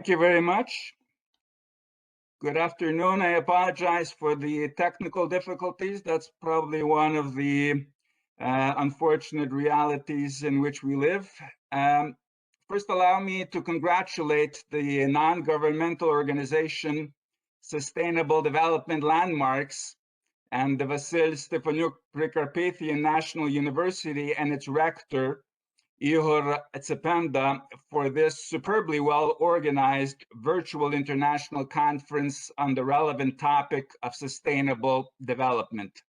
Thank you very much. Good afternoon. I apologize for the technical difficulties. That's probably one of the unfortunate realities in which we live. First, allow me to congratulate the non-governmental organization Sustainable Development Landmarks and the Vasil Stefanuk Prikarpathian National University and its rector, Ihor Tsependa, for this superbly well-organized virtual international conference on the relevant topic of sustainable development.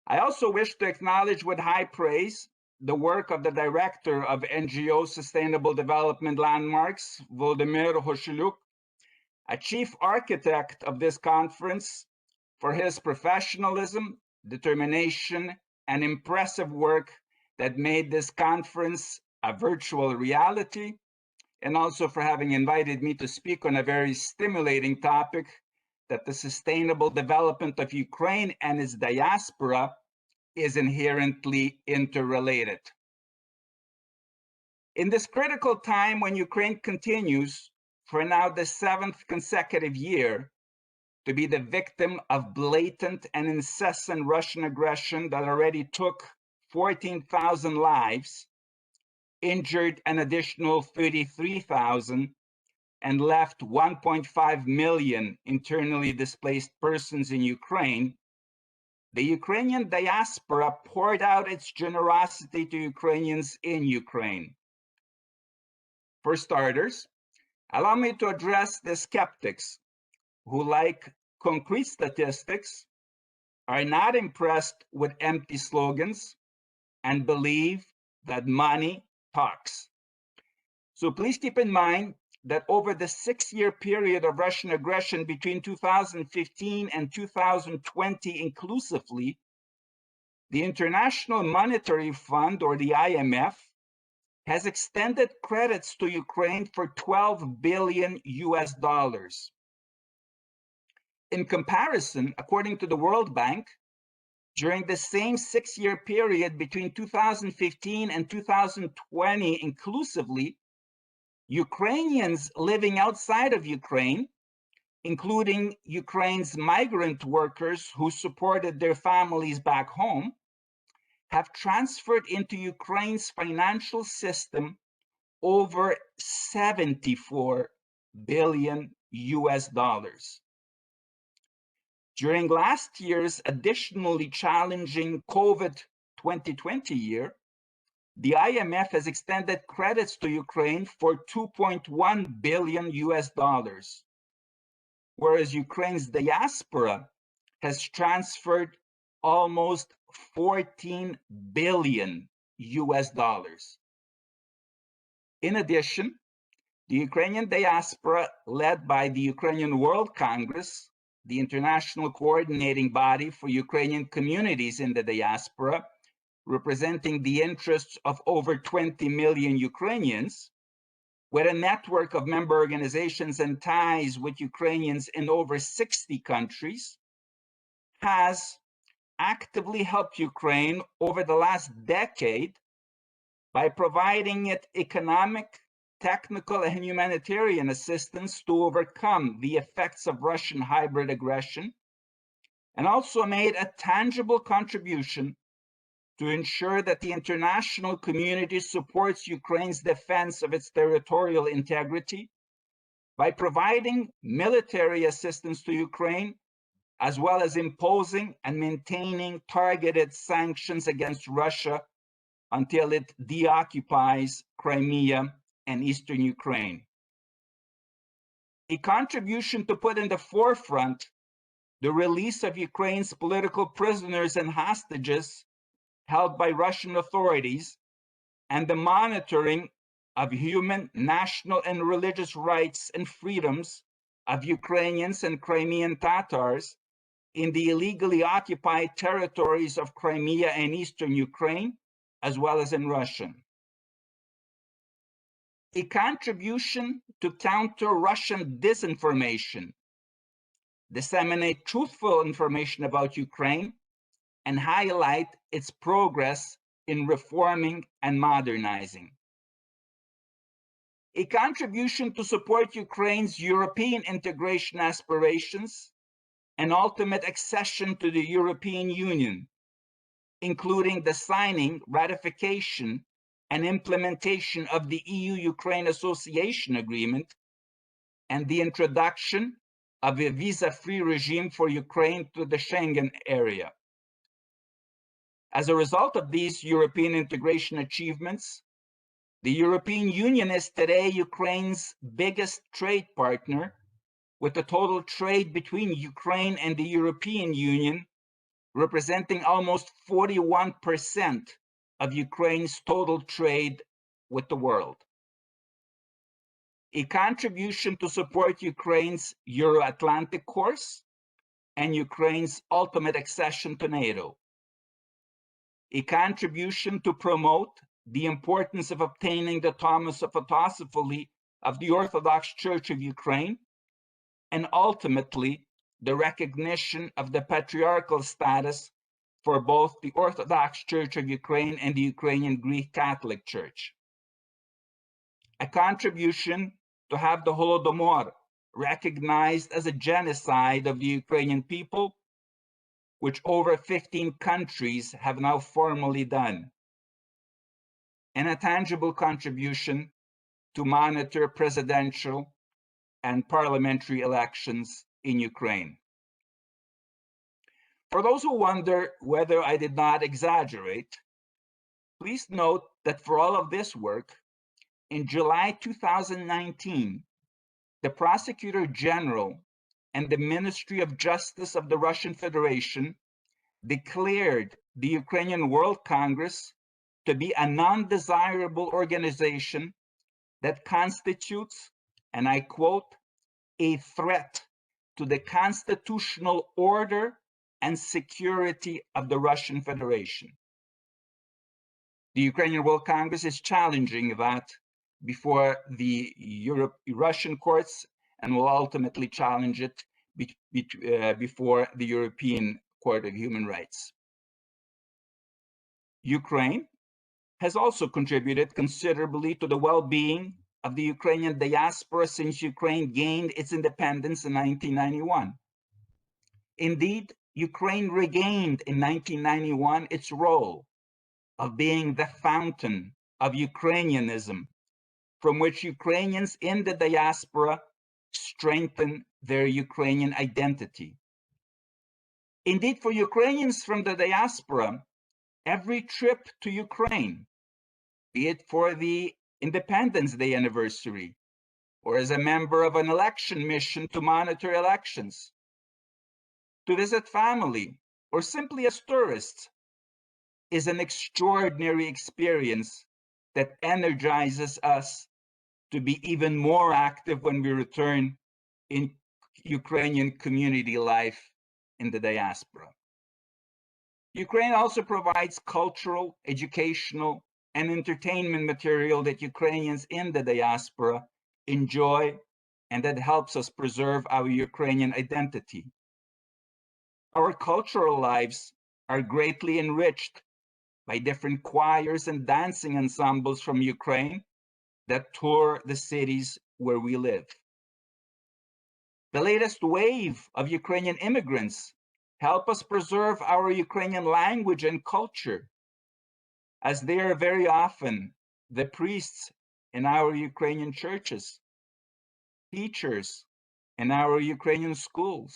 I also wish to acknowledge with high praise the work of the director of NGO Sustainable Development Landmarks, Volodymyr Hoshiluk, a chief architect of this conference, for his professionalism, determination, and impressive work that made this conference a virtual reality, and also for having invited me to speak on a very stimulating topic, that the sustainable development of Ukraine and its diaspora is inherently interrelated. In this critical time when Ukraine continues, for now the 7th consecutive year, to be the victim of blatant and incessant Russian aggression that already took 14,000 lives, injured an additional 33,000, and left 1.5 million internally displaced persons in Ukraine, the Ukrainian diaspora poured out its generosity to Ukrainians in Ukraine. For starters, allow me to address the skeptics who, like concrete statistics, are not impressed with empty slogans and believe that money talks. So please keep in mind that over the 6-year period of Russian aggression between 2015 and 2020 inclusively, the International Monetary Fund, or the IMF, has extended credits to Ukraine for $12 billion. In comparison, according to the World Bank, during the same 6-year period between 2015 and 2020 inclusively, Ukrainians living outside of Ukraine, including Ukraine's migrant workers who supported their families back home, have transferred into Ukraine's financial system over $74 billion. During last year's additionally challenging COVID 2020 year, the IMF has extended credits to Ukraine for $2.1 billion, whereas Ukraine's diaspora has transferred almost $14 billion. In addition, the Ukrainian diaspora, led by the Ukrainian World Congress, the international coordinating body for Ukrainian communities in the diaspora, representing the interests of over 20 million Ukrainians, with a network of member organizations and ties with Ukrainians in over 60 countries, has actively helped Ukraine over the last decade by providing it economic, technical, and humanitarian assistance to overcome the effects of Russian hybrid aggression, and also made a tangible contribution to ensure that the international community supports Ukraine's defense of its territorial integrity by providing military assistance to Ukraine, as well as imposing and maintaining targeted sanctions against Russia until it deoccupies Crimea and eastern Ukraine. A contribution to put in the forefront the release of Ukraine's political prisoners and hostages held by Russian authorities, and the monitoring of human, national, and religious rights and freedoms of Ukrainians and Crimean Tatars in the illegally occupied territories of Crimea and eastern Ukraine, as well as in Russia. A contribution to counter Russian disinformation, disseminate truthful information about Ukraine, and highlight its progress in reforming and modernizing. a contribution to support Ukraine's European integration aspirations and ultimate accession to the European Union, including the signing, ratification, and implementation of the EU-Ukraine Association Agreement and the introduction of a visa-free regime for Ukraine to the Schengen area. As a result of these European integration achievements, the European Union is today Ukraine's biggest trade partner, with the total trade between Ukraine and the European Union representing almost 41% of Ukraine's total trade with the world. A contribution to support Ukraine's Euro-Atlantic course and Ukraine's ultimate accession to NATO. A contribution to promote the importance of obtaining the Thomas of Autocephaly of the Orthodox Church of Ukraine, and ultimately the recognition of the patriarchal status for both the Orthodox Church of Ukraine and the Ukrainian Greek Catholic Church. A contribution to have the Holodomor recognized as a genocide of the Ukrainian people, which over 15 countries have now formally done. And a tangible contribution to monitor presidential and parliamentary elections in Ukraine. For those who wonder whether I did not exaggerate, please note that for all of this work, in July 2019, the Prosecutor General and the Ministry of Justice of the Russian Federation declared the Ukrainian World Congress to be a non-desirable organization that constitutes, and I quote, a threat to the constitutional order and security of the Russian Federation. The Ukrainian World Congress is challenging that before the Russian courts and will ultimately challenge it before the European Court of Human Rights. Ukraine has also contributed considerably to the well-being of the Ukrainian diaspora since Ukraine gained its independence in 1991. Indeed, Ukraine regained in 1991 its role of being the fountain of Ukrainianism, from which Ukrainians in the diaspora strengthen their Ukrainian identity. Indeed, for Ukrainians from the diaspora, every trip to Ukraine, be it for the Independence Day anniversary, or as a member of an election mission to monitor elections, to visit family, or simply as tourists, is an extraordinary experience that energizes us to be even more active when we return in Ukrainian community life in the diaspora. Ukraine also provides cultural, educational, and entertainment material that Ukrainians in the diaspora enjoy and that helps us preserve our Ukrainian identity. Our cultural lives are greatly enriched by different choirs and dancing ensembles from Ukraine that tour the cities where we live. The latest wave of Ukrainian immigrants help us preserve our Ukrainian language and culture, as they are very often the priests in our Ukrainian churches, teachers in our Ukrainian schools,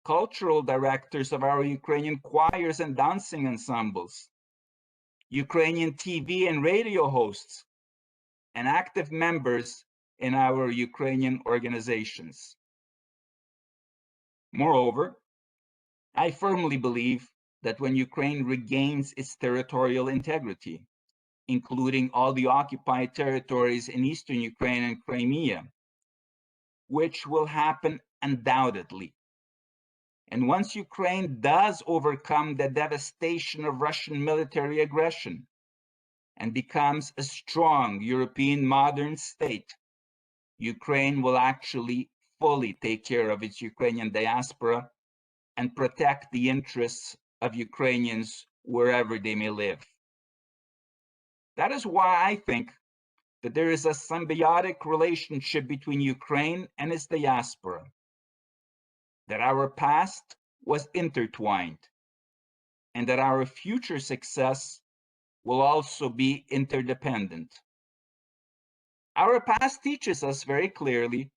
cultural directors of our Ukrainian choirs and dancing ensembles, Ukrainian TV and radio hosts, and active members in our Ukrainian organizations. Moreover, I firmly believe that when Ukraine regains its territorial integrity, including all the occupied territories in eastern Ukraine and Crimea, which will happen undoubtedly, and once Ukraine does overcome the devastation of Russian military aggression and becomes a strong European modern state, Ukraine will actually fully take care of its Ukrainian diaspora and protect the interests of Ukrainians wherever they may live. That is why I think that there is a symbiotic relationship between Ukraine and its diaspora, that our past was intertwined, and that our future success will also be interdependent. Our past teaches us very clearly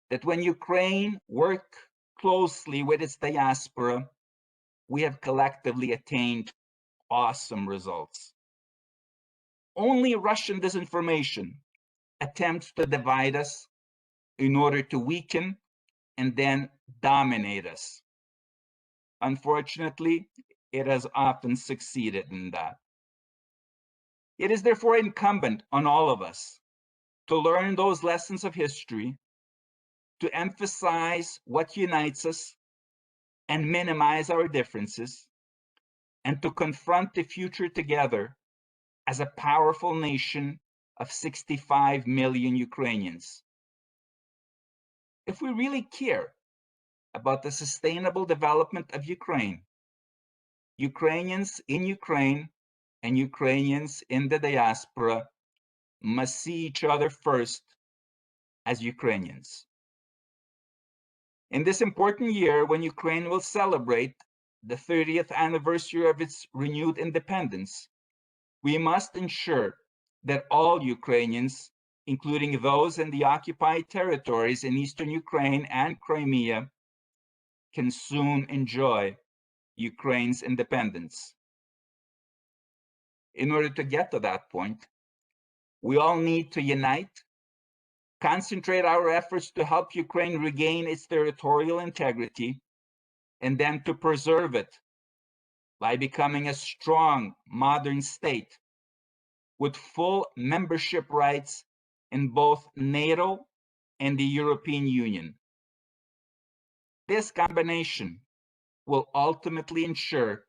that when Ukraine works closely with its diaspora, we have collectively attained awesome results. Only Russian disinformation attempts to divide us in order to weaken and then dominate us. Unfortunately, it has often succeeded in that. It is therefore incumbent on all of us to learn those lessons of history, to emphasize what unites us and minimize our differences, and to confront the future together as a powerful nation of 65 million Ukrainians. If we really care about the sustainable development of Ukraine, Ukrainians in Ukraine and Ukrainians in the diaspora must see each other first as Ukrainians. In this important year, when Ukraine will celebrate the 30th anniversary of its renewed independence, we must ensure that all Ukrainians, including those in the occupied territories in eastern Ukraine and Crimea, can soon enjoy Ukraine's independence. In order to get to that point, we all need to unite, concentrate our efforts to help Ukraine regain its territorial integrity, and then to preserve it by becoming a strong, modern state with full membership rights in both NATO and the European Union. This combination will ultimately ensure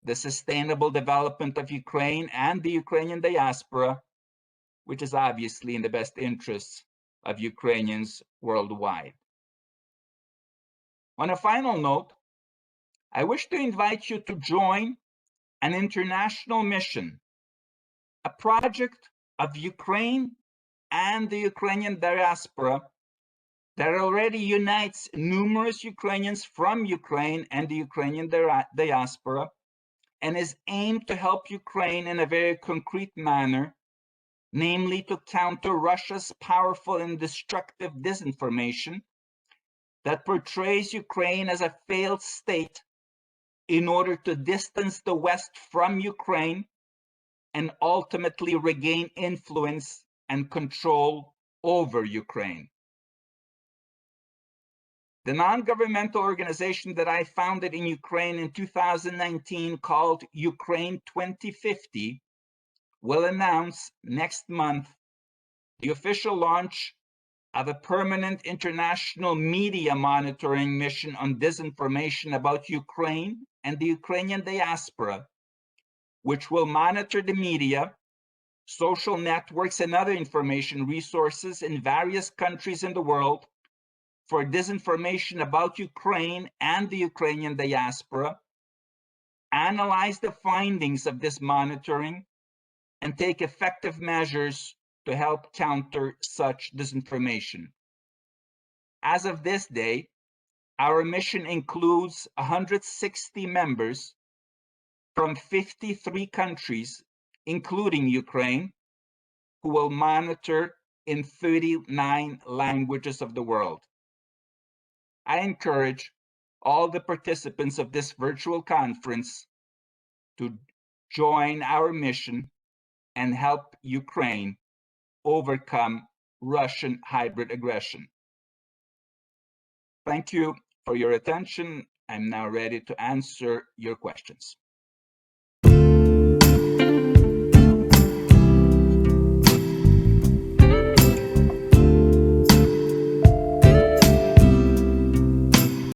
the sustainable development of Ukraine and the Ukrainian diaspora, which is obviously in the best interests of Ukrainians worldwide. On a final note, I wish to invite you to join an international mission, a project of Ukraine and the Ukrainian diaspora that already unites numerous Ukrainians from Ukraine and the Ukrainian diaspora and is aimed to help Ukraine in a very concrete manner, namely to counter Russia's powerful and destructive disinformation that portrays Ukraine as a failed state in order to distance the West from Ukraine and ultimately regain influence and control over Ukraine. The non-governmental organization that I founded in Ukraine in 2019, called Ukraine 2050, will announce next month the official launch of a permanent international media monitoring mission on disinformation about Ukraine and the Ukrainian diaspora, which will monitor the media, social networks, and other information resources in various countries in the world for disinformation about Ukraine and the Ukrainian diaspora, analyze the findings of this monitoring, and take effective measures to help counter such disinformation. As of this day, our mission includes 160 members from 53 countries, including Ukraine, who will monitor in 39 languages of the world. I encourage all the participants of this virtual conference to join our mission and help Ukraine overcome Russian hybrid aggression. Thank you for your attention. I'm now ready to answer your questions.